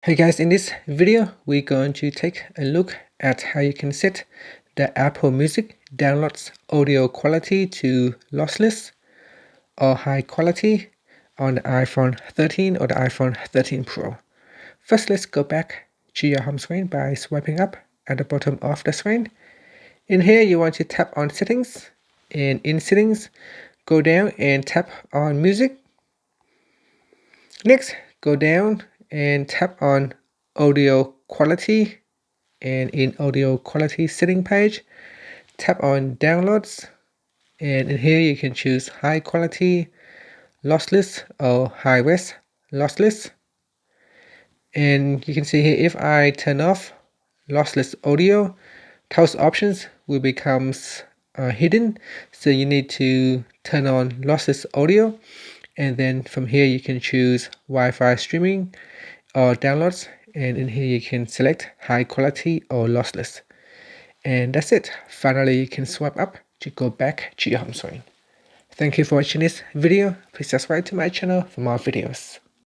Hey guys, in this video, we're going to take a look at how you can set the Apple Music downloads audio quality to lossless or high quality on the iPhone 13 or the iPhone 13 Pro. First, let's go back to your home screen by swiping up at the bottom of the screen. In here, you want to tap on Settings, and in Settings, go down and tap on Music. Next, go down and tap on Audio Quality, and in Audio Quality setting page, tap on Downloads, and in here you can choose High Quality, Lossless, or High Res Lossless. And you can see here, if I turn off lossless audio, those options will become hidden, so you need to turn on lossless audio, and then from here you can choose Wi-Fi streaming or downloads, and in here you can select high quality or lossless. And that's it. Finally, you can swipe up to go back to your home screen. Thank you for watching this video. Please subscribe to my channel for more videos.